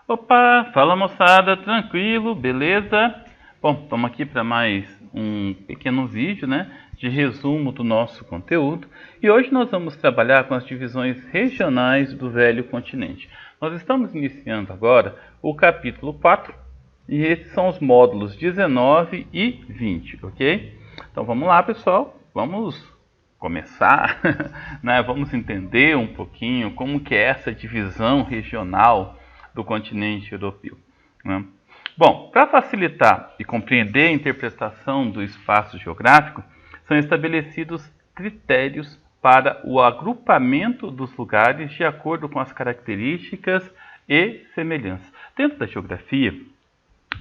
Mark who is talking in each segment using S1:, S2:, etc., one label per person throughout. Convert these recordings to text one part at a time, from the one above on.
S1: Opa, fala moçada, tranquilo, beleza? Bom, estamos aqui para mais um pequeno vídeo, né, de resumo do nosso conteúdo. E hoje nós vamos trabalhar com as divisões regionais do Velho Continente. Nós estamos iniciando agora o capítulo 4 e esses são os módulos 19 e 20, ok? Então vamos lá, pessoal, vamos começar, né? Vamos entender um pouquinho como que é essa divisão regional do continente europeu, né? Bom, para facilitar e compreender a interpretação do espaço geográfico, são estabelecidos critérios para o agrupamento dos lugares de acordo com as características e semelhanças. Dentro da geografia,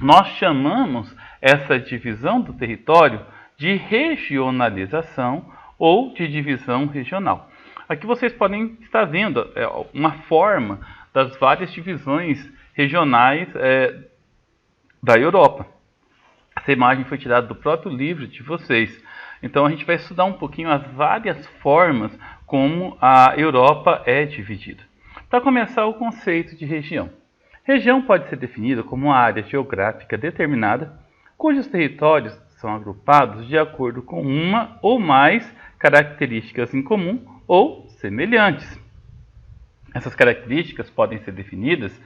S1: nós chamamos essa divisão do território de regionalização ou de divisão regional. Aqui vocês podem estar vendo uma forma das várias divisões regionais da Europa. Essa imagem foi tirada do próprio livro de vocês. Então a gente vai estudar um pouquinho as várias formas como a Europa é dividida. Para começar, o conceito de região. Região pode ser definida como uma área geográfica determinada, cujos territórios são agrupados de acordo com uma ou mais características em comum ou semelhantes. Essas características podem ser definidas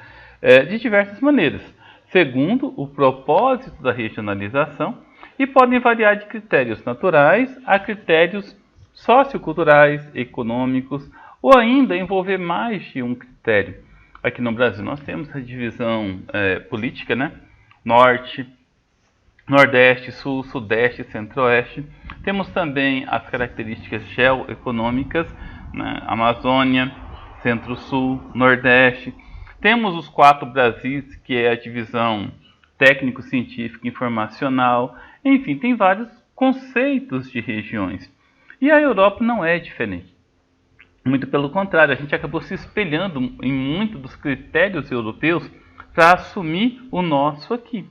S1: de diversas maneiras, segundo o propósito da regionalização, e podem variar de critérios naturais a critérios socioculturais, econômicos, ou ainda envolver mais de um critério. Aqui no Brasil nós temos a divisão política, né? Norte, Nordeste, Sul, Sudeste, Centro-Oeste. Temos também as características geoeconômicas, né? Amazônia, Centro-Sul, Nordeste. Temos os 4 Brasis, que é a divisão técnico-científica informacional. Enfim, tem vários conceitos de regiões. E a Europa não é diferente. Muito pelo contrário, a gente acabou se espelhando em muitos dos critérios europeus para assumir o nosso aqui.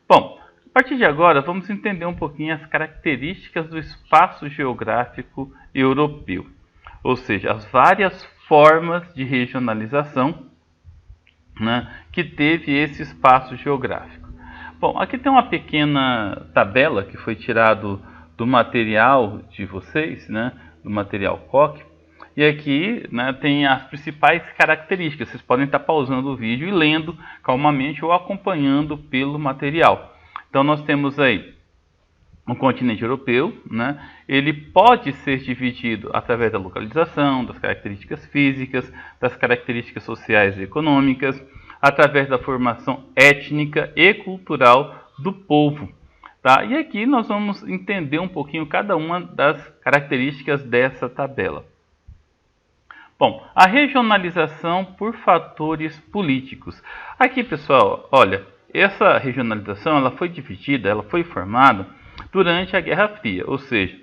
S1: Bom, a partir de agora vamos entender um pouquinho as características do espaço geográfico europeu, ou seja, as várias formas de regionalização, né, que teve esse espaço geográfico. Bom, aqui tem uma pequena tabela que foi tirado do material de vocês, né, do material COC. E aqui, né, tem as principais características. Vocês podem estar pausando o vídeo e lendo calmamente ou acompanhando pelo material. Então nós temos aí o continente europeu, né? Ele pode ser dividido através da localização, das características físicas, das características sociais e econômicas, através da formação étnica e cultural do povo. Tá? E aqui nós vamos entender um pouquinho cada uma das características dessa tabela. Bom, a regionalização por fatores políticos. Aqui, pessoal, olha, essa regionalização ela foi dividida, ela foi formada durante a Guerra Fria, ou seja,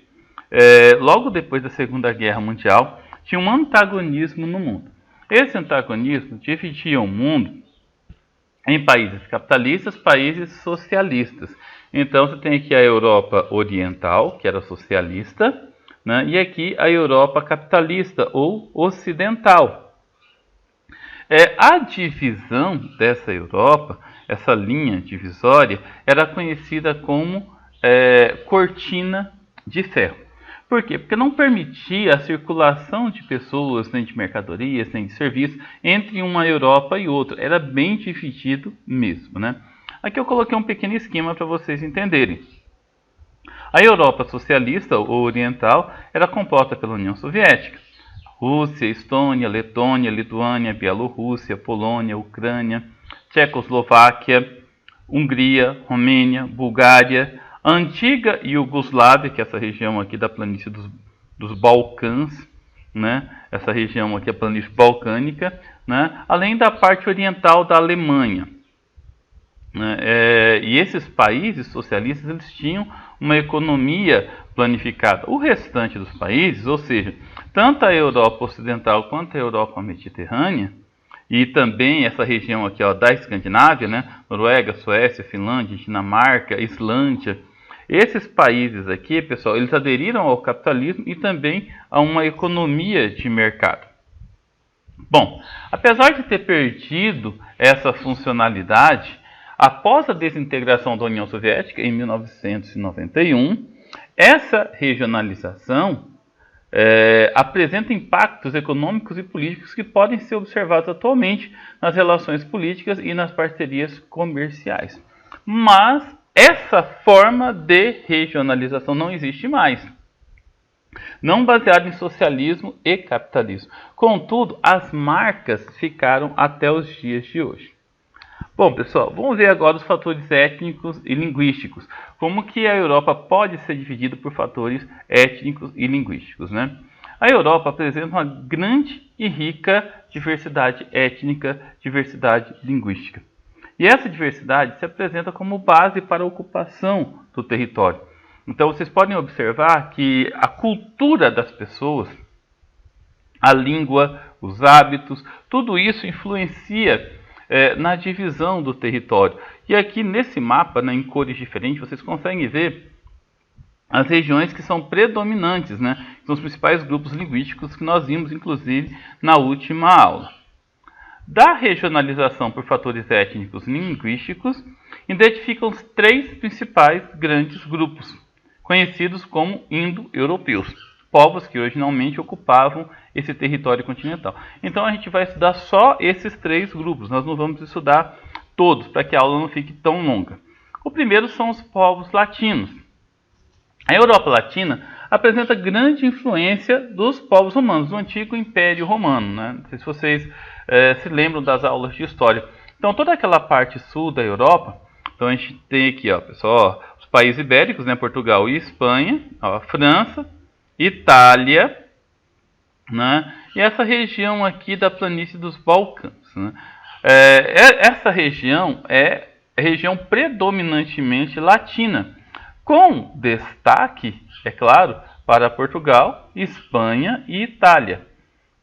S1: logo depois da Segunda Guerra Mundial, tinha um antagonismo no mundo. Esse antagonismo dividia o mundo em países capitalistas, países socialistas. Então, você tem aqui a Europa Oriental, que era socialista, né? E aqui a Europa capitalista ou ocidental. A divisão dessa Europa, essa linha divisória, era conhecida como cortina de ferro. Por quê? Porque não permitia a circulação de pessoas, nem de mercadorias, nem de serviços entre uma Europa e outra. Era bem dividido mesmo, né? Aqui eu coloquei um pequeno esquema para vocês entenderem. A Europa socialista ou oriental era composta pela União Soviética, Rússia, Estônia, Letônia, Lituânia, Bielorrússia, Polônia, Ucrânia, Tchecoslováquia, Hungria, Romênia, Bulgária, a antiga Iugoslávia, que é essa região aqui da planície dos Balcãs, né? Essa região aqui é a planície balcânica, né? Além da parte oriental da Alemanha. E esses países socialistas eles tinham uma economia planificada. O restante dos países, ou seja, tanto a Europa Ocidental quanto a Europa Mediterrânea, e também essa região aqui ó, da Escandinávia, né? Noruega, Suécia, Finlândia, Dinamarca, Islândia, esses países aqui, pessoal, eles aderiram ao capitalismo e também a uma economia de mercado. Bom, apesar de ter perdido essa funcionalidade, após a desintegração da União Soviética em 1991, essa regionalização apresenta impactos econômicos e políticos que podem ser observados atualmente nas relações políticas e nas parcerias comerciais. Mas essa forma de regionalização não existe mais, não baseada em socialismo e capitalismo. Contudo, as marcas ficaram até os dias de hoje. Bom, pessoal, vamos ver agora os fatores étnicos e linguísticos. Como que a Europa pode ser dividida por fatores étnicos e linguísticos, né? A Europa apresenta uma grande e rica diversidade étnica, diversidade linguística. E essa diversidade se apresenta como base para a ocupação do território. Então, vocês podem observar que a cultura das pessoas, a língua, os hábitos, tudo isso influencia na divisão do território. E aqui nesse mapa, né, em cores diferentes, vocês conseguem ver as regiões que são predominantes, né, que são os principais grupos linguísticos que nós vimos, inclusive, na última aula. Da regionalização por fatores étnicos e linguísticos, identificam os três principais grandes grupos, conhecidos como indo-europeus, povos que originalmente ocupavam esse território continental. Então a gente vai estudar só esses três grupos, nós não vamos estudar todos, para que a aula não fique tão longa. O primeiro são os povos latinos. A Europa Latina apresenta grande influência dos povos romanos, do antigo Império Romano, né? Não sei se vocês se lembram das aulas de história. Então toda aquela parte sul da Europa, então a gente tem aqui, ó, pessoal, ó, os países ibéricos, né, Portugal e Espanha, ó, França, Itália, né, e essa região aqui da planície dos Balcãs, né? Essa região é região predominantemente latina, com destaque, é claro, para Portugal, Espanha e Itália,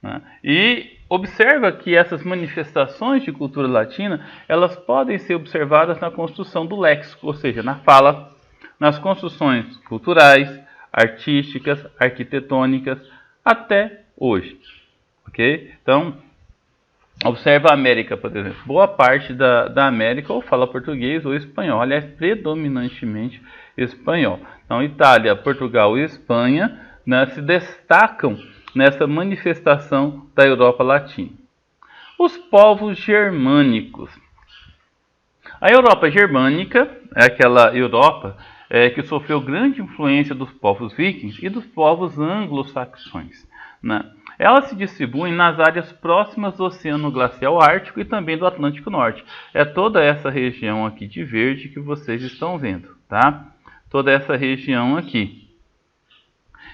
S1: né? E observa que essas manifestações de cultura latina, elas podem ser observadas na construção do léxico, ou seja, na fala, nas construções culturais, artísticas, arquitetônicas, até hoje. Ok? Então, observa a América, por exemplo. Boa parte da América ou fala português ou espanhol. Aliás, predominantemente espanhol. Então, Itália, Portugal e Espanha, né, se destacam nessa manifestação da Europa Latina. Os povos germânicos. A Europa germânica é aquela Europa que sofreu grande influência dos povos vikings e dos povos anglo-saxões, né? Elas se distribuem nas áreas próximas do Oceano Glacial Ártico e também do Atlântico Norte. É toda essa região aqui de verde que vocês estão vendo, tá? Toda essa região aqui.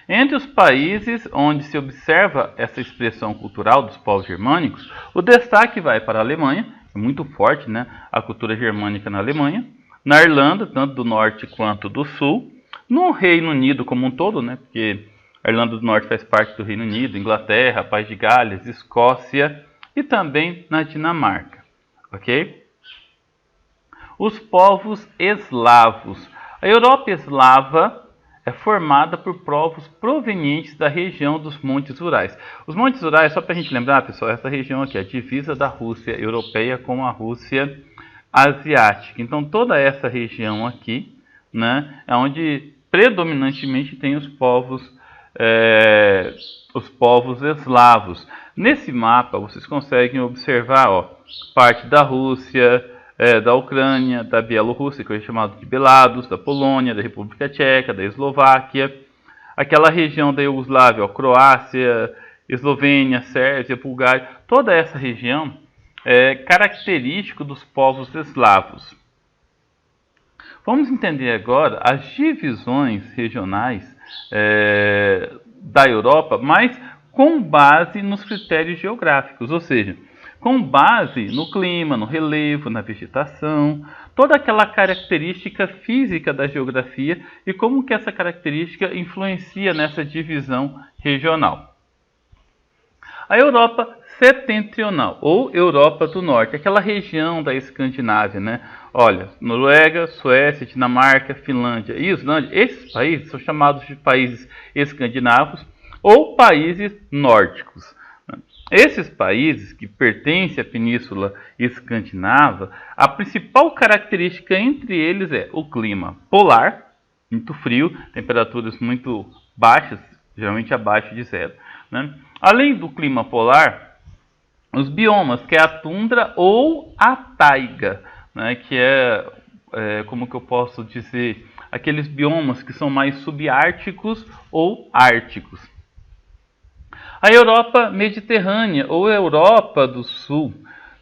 S1: Entre os países onde se observa essa expressão cultural dos povos germânicos, o destaque vai para a Alemanha, é muito forte, né, a cultura germânica na Alemanha, na Irlanda, tanto do norte quanto do sul, no Reino Unido como um todo, né, porque a Irlanda do Norte faz parte do Reino Unido, Inglaterra, País de Gales, Escócia e também na Dinamarca, ok? Os povos eslavos. A Europa eslava é formada por povos provenientes da região dos Montes Urais. Os Montes Urais, só para a gente lembrar, pessoal, essa região aqui é a divisa da Rússia europeia com a Rússia asiática. Então, toda essa região aqui, né, é onde predominantemente tem os povos eslavos. Nesse mapa, vocês conseguem observar, ó, parte da Rússia, da Ucrânia, da Bielorrússia, que é chamado de Belarus, da Polônia, da República Tcheca, da Eslováquia, aquela região da Iugoslávia, ó, Croácia, Eslovênia, Sérvia, Bulgária, toda essa região é característico dos povos eslavos. Vamos entender agora as divisões regionais da Europa, mas com base nos critérios geográficos, ou seja, com base no clima, no relevo, na vegetação, toda aquela característica física da geografia e como que essa característica influencia nessa divisão regional. A Europa setentrional, ou Europa do Norte, aquela região da Escandinávia, né? Olha, Noruega, Suécia, Dinamarca, Finlândia e Islândia, esses países são chamados de países escandinavos ou países nórdicos. Esses países que pertencem à Península Escandinava, a principal característica entre eles é o clima polar, muito frio, temperaturas muito baixas, geralmente abaixo de zero, né? Além do clima polar, os biomas, que é a tundra ou a taiga, né? Que como que eu posso dizer, aqueles biomas que são mais subárticos ou árticos. A Europa Mediterrânea ou Europa do Sul,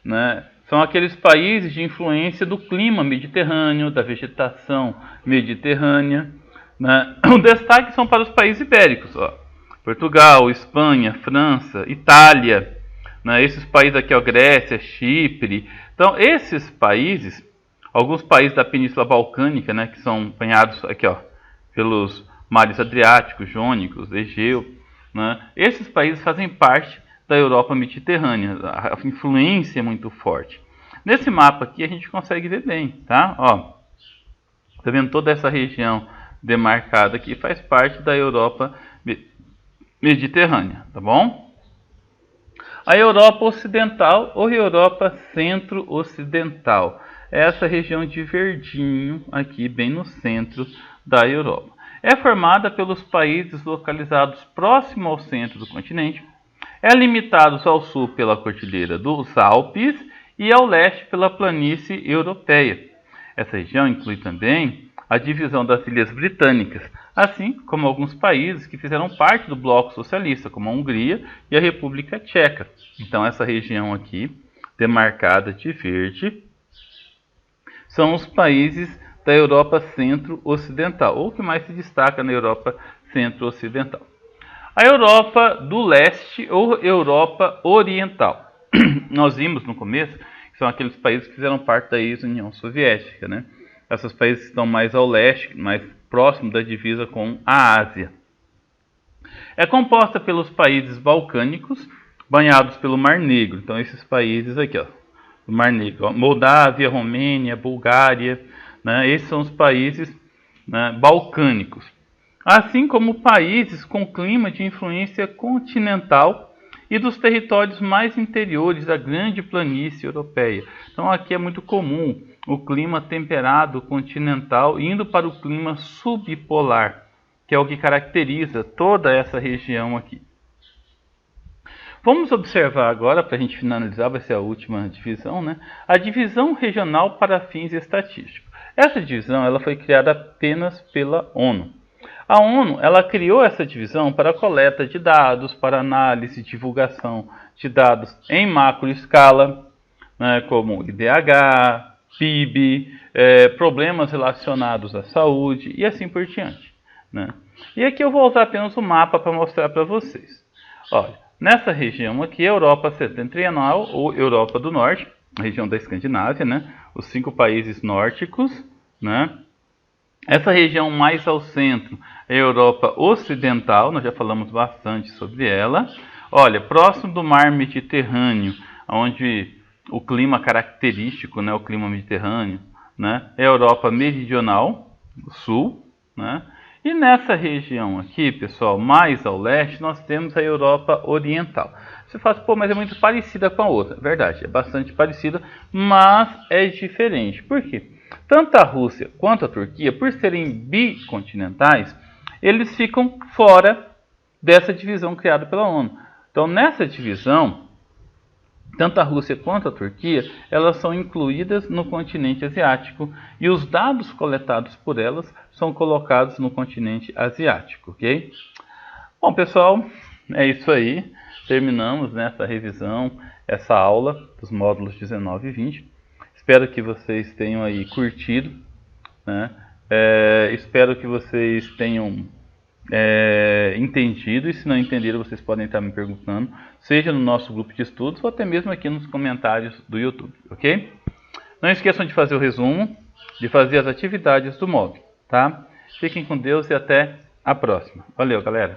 S1: né, são aqueles países de influência do clima mediterrâneo, da vegetação mediterrânea, né. O destaque são para os países ibéricos, ó. Portugal, Espanha, França, Itália, né, esses países aqui, ó, Grécia, Chipre. Então, esses países, alguns países da Península Balcânica, né, que são banhados aqui, ó, pelos mares Adriáticos, Jônicos, Egeu, né? Esses países fazem parte da Europa Mediterrânea, a influência é muito forte. Nesse mapa aqui a gente consegue ver bem, tá? Ó, tá vendo toda essa região demarcada aqui faz parte da Europa Mediterrânea, tá bom? A Europa Ocidental ou Europa Centro-Ocidental é essa região de verdinho aqui bem no centro da Europa. É formada pelos países localizados próximo ao centro do continente, é limitados ao sul pela Cordilheira dos Alpes e ao leste pela planície europeia. Essa região inclui também a divisão das Ilhas Britânicas, assim como alguns países que fizeram parte do bloco socialista, como a Hungria e a República Tcheca. Então essa região aqui, demarcada de verde, são os países da Europa Centro-Ocidental, ou que mais se destaca na Europa Centro-Ocidental. A Europa do Leste ou Europa Oriental. Nós vimos no começo que são aqueles países que fizeram parte da ex-União Soviética, né? Esses países estão mais ao leste, mais próximo da divisa com a Ásia. É composta pelos países balcânicos, banhados pelo Mar Negro. Então esses países aqui, ó, do Mar Negro, ó, Moldávia, Romênia, Bulgária, né? Esses são os países, né, balcânicos. Assim como países com clima de influência continental e dos territórios mais interiores da grande planície europeia. Então aqui é muito comum o clima temperado continental indo para o clima subpolar, que é o que caracteriza toda essa região aqui. Vamos observar agora, para a gente finalizar, vai ser a última divisão, né? A divisão regional para fins estatísticos. Essa divisão ela foi criada apenas pela ONU. A ONU ela criou essa divisão para a coleta de dados, para análise e divulgação de dados em macro escala, né, como IDH, PIB, problemas relacionados à saúde e assim por diante, né? E aqui eu vou usar apenas o mapa para mostrar para vocês. Olha, nessa região aqui, Europa Setentrional ou Europa do Norte, a região da Escandinávia, né? Os 5 países nórdicos, né? Essa região mais ao centro é a Europa Ocidental, nós já falamos bastante sobre ela. Olha, próximo do mar Mediterrâneo, onde o clima característico, né? O clima mediterrâneo, né? É a Europa Meridional, Sul, né? E nessa região aqui, pessoal, mais ao leste, nós temos a Europa Oriental. Você fala, pô, mas é muito parecida com a outra. Verdade, é bastante parecida, mas é diferente. Por quê? Tanto a Rússia quanto a Turquia, por serem bicontinentais, eles ficam fora dessa divisão criada pela ONU. Então, nessa divisão, tanto a Rússia quanto a Turquia, elas são incluídas no continente asiático e os dados coletados por elas são colocados no continente asiático, ok? Bom, pessoal, é isso aí. Terminamos nessa revisão, essa aula dos módulos 19 e 20. Espero que vocês tenham aí curtido, né? Espero que vocês tenham entendido, e se não entenderam vocês podem estar me perguntando, seja no nosso grupo de estudos ou até mesmo aqui nos comentários do YouTube, ok? Não esqueçam de fazer o resumo, de fazer as atividades do módulo, tá? Fiquem com Deus e até a próxima. Valeu, galera!